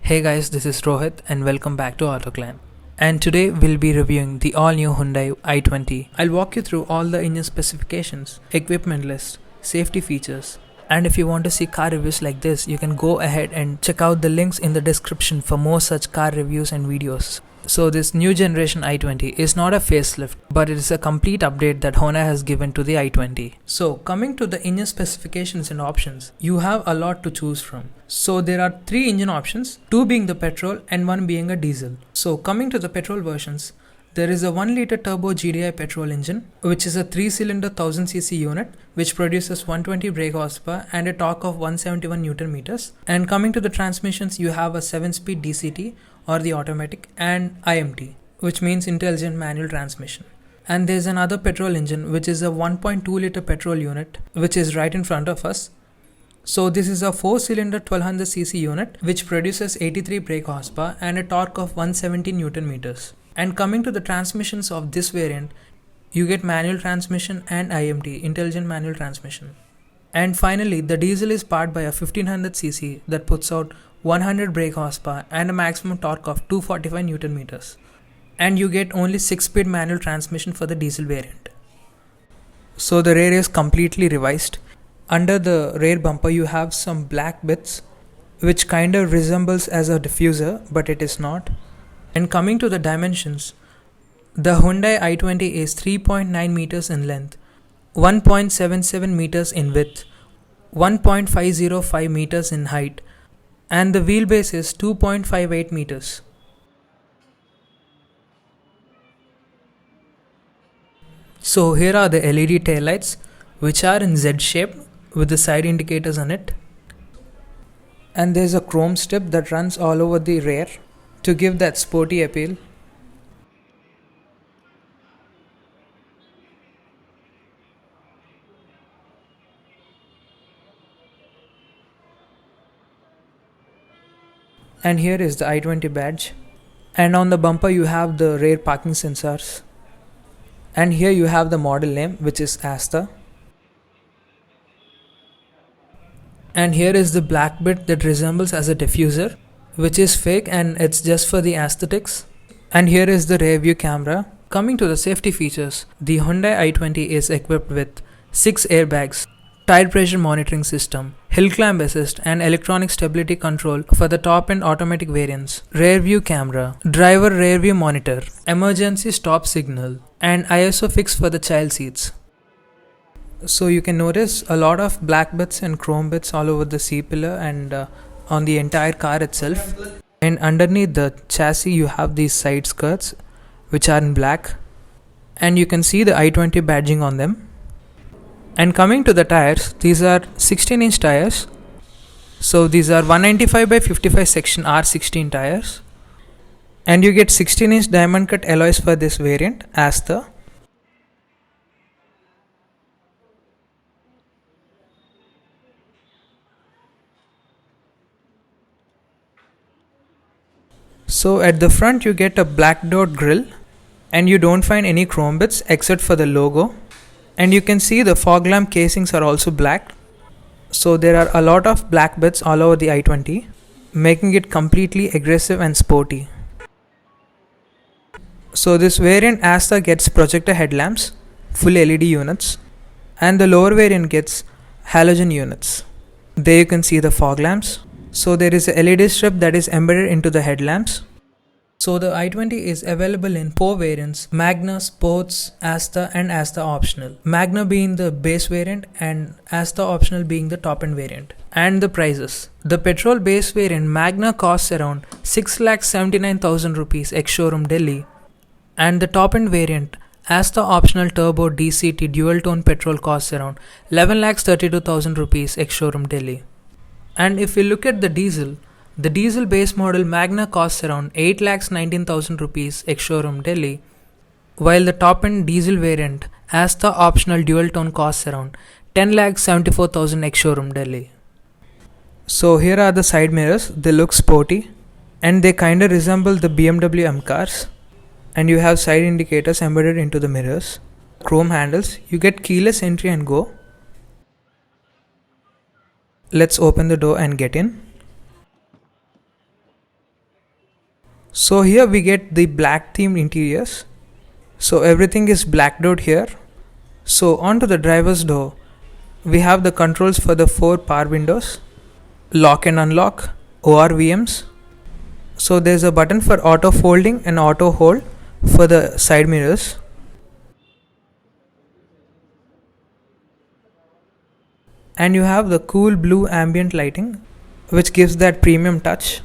Hey guys, this is Rohit and welcome back to AutoClan. And today we'll be reviewing the all-new Hyundai i20. I'll walk you through all the engine specifications, equipment list, safety features, and if you want to see car reviews like this, you can go ahead and check out the links in the description for more such car reviews and videos. So this new generation i20 is not a facelift, but it is a complete update that Honda has given to the i20. So coming to the engine specifications and options, you have a lot to choose from. So there are 3 engine options, 2 being the petrol and 1 being a diesel. So coming to the petrol versions, there is a 1-liter turbo GDI petrol engine, which is a 3-cylinder 1000cc unit, which produces 120 brake horsepower and a torque of 171 Newton meters. And coming to the transmissions, you have a 7-speed DCT or the automatic and IMT, which means intelligent manual transmission. And there's another petrol engine, which is a 1.2-liter petrol unit, which is right in front of us. So this is a 4-cylinder 1200cc unit, which produces 83 brake horsepower and a torque of 170 Newton meters. And coming to the transmissions of this variant, you get manual transmission and IMT, intelligent manual transmission. And finally, the diesel is powered by a 1500cc that puts out 100 brake horsepower and a maximum torque of 245 Newton meters. And you get only 6-speed manual transmission for the diesel variant. So the rear is completely revised. Under the rear bumper, you have some black bits, which kind of resembles as a diffuser, but it is not. And coming to the dimensions, the Hyundai i20 is 3.9 meters in length, 1.77 meters in width, 1.505 meters in height, and the wheelbase is 2.58 meters. So here are the LED taillights, which are in Z shape with the side indicators on it. And there's a chrome strip that runs all over the rear to give that sporty appeal. And here is the i20 badge. And on the bumper you have the rear parking sensors. And here you have the model name, which is Asta. And here is the black bit that resembles as a diffuser, which is fake and it's just for the aesthetics. And here is the rear view camera. Coming to the safety features, the Hyundai i20 is equipped with 6 airbags, tire pressure monitoring system, hill climb assist and electronic stability control for the top end automatic variants, rear view camera, driver rear view monitor, emergency stop signal, and ISOFIX for the child seats. So you can notice a lot of black bits and chrome bits all over the C-pillar and on the entire car itself. And underneath the chassis you have these side skirts, which are in black, and you can see the i20 badging on them. And coming to the tires, these are 16-inch tires. So these are 195 by 55 section R16 tires. And you get 16-inch diamond cut alloys for this variant, Asta. So at the front you get a black dot grille, and you don't find any chrome bits except for the logo. And you can see the fog lamp casings are also black. So there are a lot of black bits all over the i20, making it completely aggressive and sporty. So this variant Asta gets projector headlamps, full LED units, and the lower variant gets halogen units. There you can see the fog lamps. So there is a LED strip that is embedded into the headlamps. So the i20 is available in 4 variants: Magna, Sports, Asta and Asta Optional. Magna being the base variant and Asta Optional being the top end variant. And the prices. The petrol base variant Magna costs around 6,79,000 rupees ex-showroom Delhi. And the top end variant Asta Optional Turbo DCT Dual Tone Petrol costs around 11,32,000 rupees ex-showroom Delhi. And if we look at the diesel base model Magna costs around 8,19,000 rupees ex-showroom Delhi, while the top end diesel variant Asta Optional Dual Tone costs around 10,74,000 ex-showroom Delhi. So here are the side mirrors. They look sporty and they kinda resemble the BMW M cars. And you have side indicators embedded into the mirrors. Chrome handles. You get keyless entry and go. Let's open the door and get in. So here we get the black themed interiors. So everything is blacked out here. So onto the driver's door, we have the controls for the 4 power windows, lock and unlock, ORVMs. So there's a button for auto folding and auto hold for the side mirrors. And you have the cool blue ambient lighting, which gives that premium touch.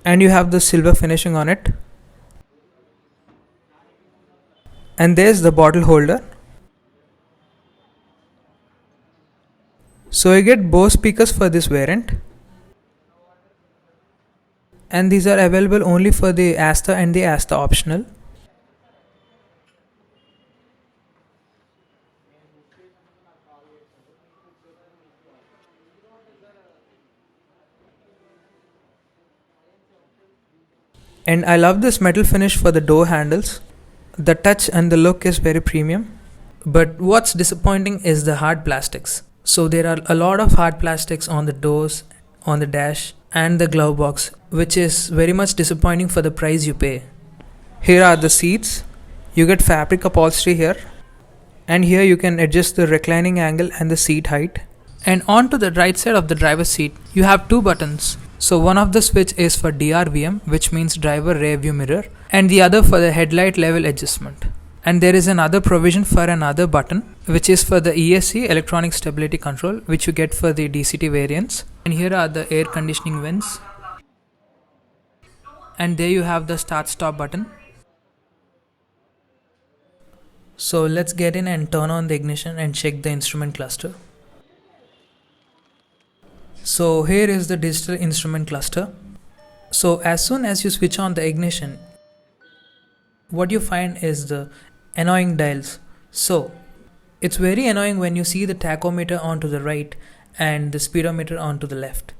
And you have the silver finishing on it. And there's the bottle holder. So you get Bose speakers for this variant. And these are available only for the Asta and the Asta optional. And I love this metal finish for the door handles. The touch and the look is very premium. But what's disappointing is the hard plastics. So there are a lot of hard plastics on the doors, on the dash and the glove box, which is very much disappointing for the price you pay. Here are the seats. You get fabric upholstery here. And here you can adjust the reclining angle and the seat height. And onto the right side of the driver's seat, you have 2 buttons. So one of the switch is for DRVM, which means driver rear view mirror, and the other for the headlight level adjustment. And there is another provision for another button, which is for the ESC, electronic stability control, which you get for the DCT variants. And here are the air conditioning vents. And there you have the start stop button. So let's get in and turn on the ignition and check the instrument cluster. So here is the digital instrument cluster. So as soon as you switch on the ignition, what you find is the annoying dials. So it's very annoying when you see the tachometer onto the right and the speedometer onto the left.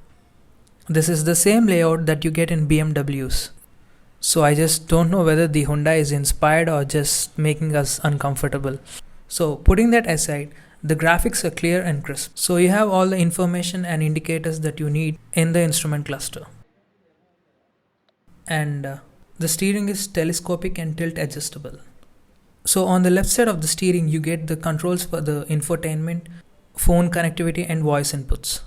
This is the same layout that you get in BMWs. So I just don't know whether the Hyundai is inspired or just making us uncomfortable. So putting that aside, the graphics are clear and crisp. So you have all the information and indicators that you need in the instrument cluster. And the steering is telescopic and tilt adjustable. So on the left side of the steering, you get the controls for the infotainment, phone connectivity and voice inputs.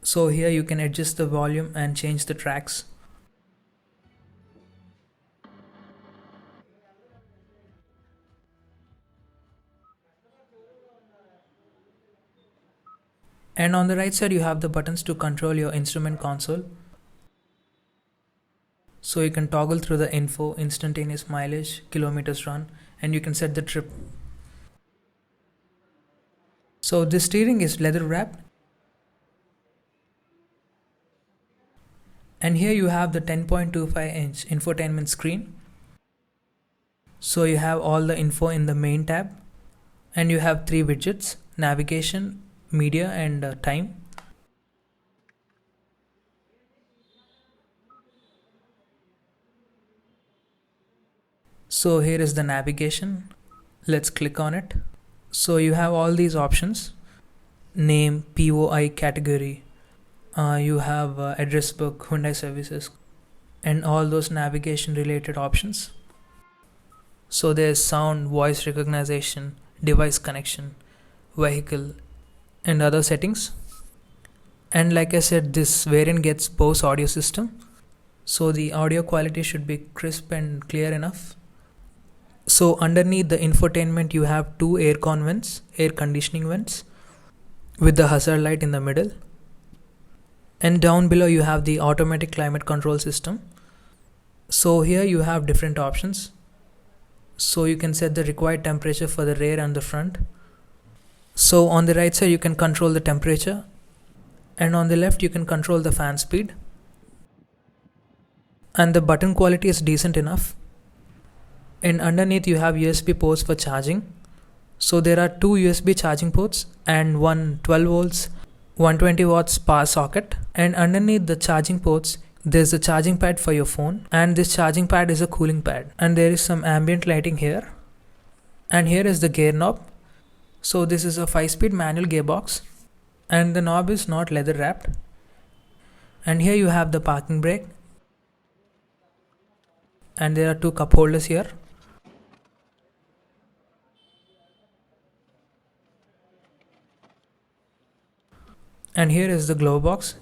So here you can adjust the volume and change the tracks. And on the right side you have the buttons to control your instrument console. So you can toggle through the info, instantaneous mileage, kilometers run, and you can set the trip. So this steering is leather wrapped. And here you have the 10.25-inch infotainment screen. So you have all the info in the main tab. And you have 3 widgets: navigation, media and time. So here is the navigation. Let's click on it. So you have all these options: name, POI category, you have address book, Hyundai services, and all those navigation related options. So there's sound, voice recognition, device connection, vehicle and other settings. And like I said, this variant gets Bose audio system, so the audio quality should be crisp and clear enough. So underneath the infotainment you have 2 air conditioning vents with the hazard light in the middle. And down below you have the automatic climate control system. So here you have different options. So you can set the required temperature for the rear and the front. So on the right side you can control the temperature, and on the left you can control the fan speed. And the button quality is decent enough. And underneath you have USB ports for charging. So there are 2 USB charging ports and one 12 volts 120 watts power socket. And underneath the charging ports there's a charging pad for your phone, and this charging pad is a cooling pad. And there is some ambient lighting here. And here is the gear knob. So this is a 5-speed manual gearbox, and the knob is not leather wrapped. And here you have the parking brake. and there are two cup holders here. And here is the glove box.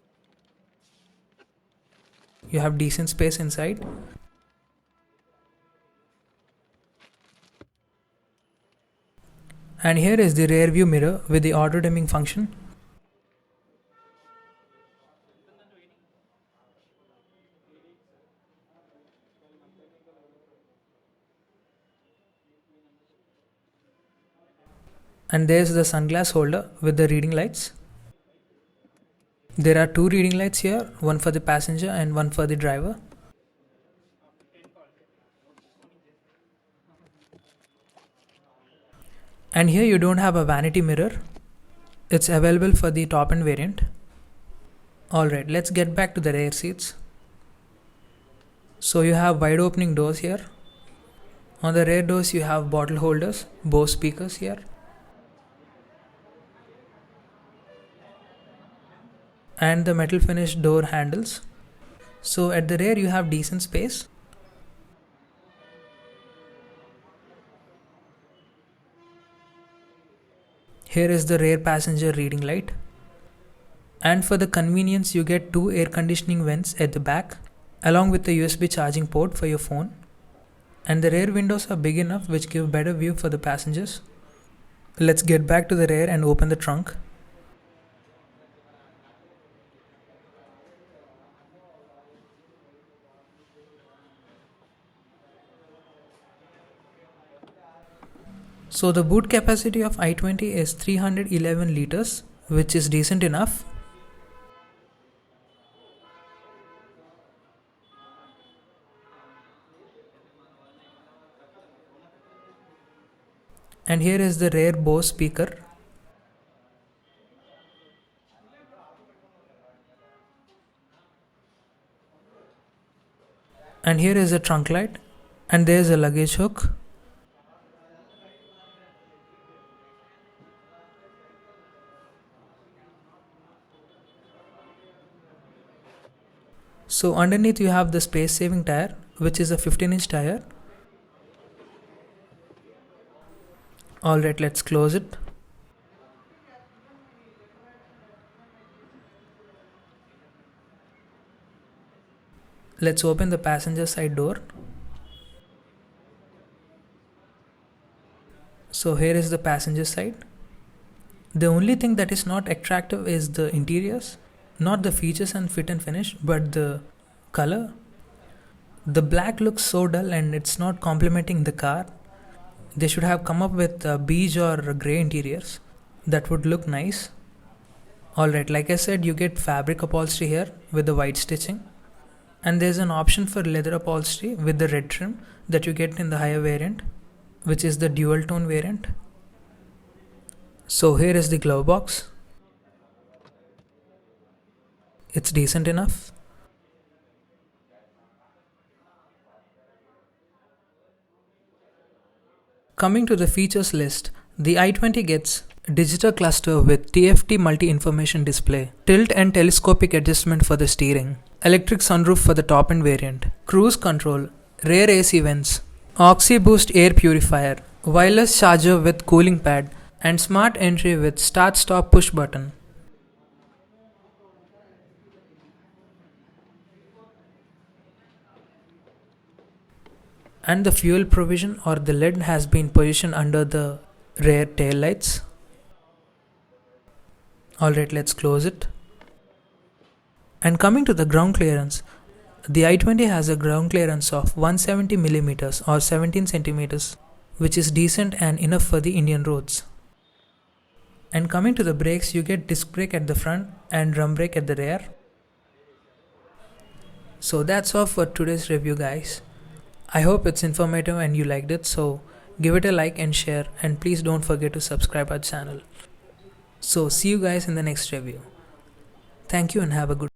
You have decent space inside. And here is the rear view mirror with the auto dimming function. And there's the sunglass holder with the reading lights. There are two reading lights here, one for the passenger and one for the driver. And here you don't have a vanity mirror. It's available for the top end variant. Alright, let's get back to the rear seats. So you have wide opening doors here. On the rear doors you have bottle holders, Bose speakers here. And the metal finished door handles. So at the rear you have decent space. Here is the rear passenger reading light. And for the convenience you get two air conditioning vents at the back along with the USB charging port for your phone. And the rear windows are big enough which give better view for the passengers. Let's get back to the rear and open the trunk. So the boot capacity of i20 is 311 liters, which is decent enough. And here is the rear Bose speaker. And here is a trunk light, and there is a luggage hook. So underneath you have the space saving tire, which is a 15-inch tire. Alright, let's close it. Let's open the passenger side door. So here is the passenger side. The only thing that is not attractive is the interiors. Not the features and fit and finish, but the color. The black looks so dull and it's not complementing the car. They should have come up with beige or grey interiors. That would look nice. Alright, like I said, you get fabric upholstery here with the white stitching. And there's an option for leather upholstery with the red trim that you get in the higher variant, which is the dual tone variant. So here is the glove box. It's decent enough. Coming to the features list, the i20 gets digital cluster with TFT multi-information display, tilt and telescopic adjustment for the steering, electric sunroof for the top end variant, cruise control, rear AC vents, OxyBoost air purifier, wireless charger with cooling pad, and smart entry with start stop push button. And the fuel provision or the lid has been positioned under the rear tail lights. Alright, let's close it. And coming to the ground clearance, the i20 has a ground clearance of 170mm or 17 centimeters, which is decent and enough for the Indian roads. And coming to the brakes, you get disc brake at the front and drum brake at the rear. So that's all for today's review, guys. I hope it's informative and you liked it, so give it a like and share, and please don't forget to subscribe our channel. So see you guys in the next review. Thank you and have a good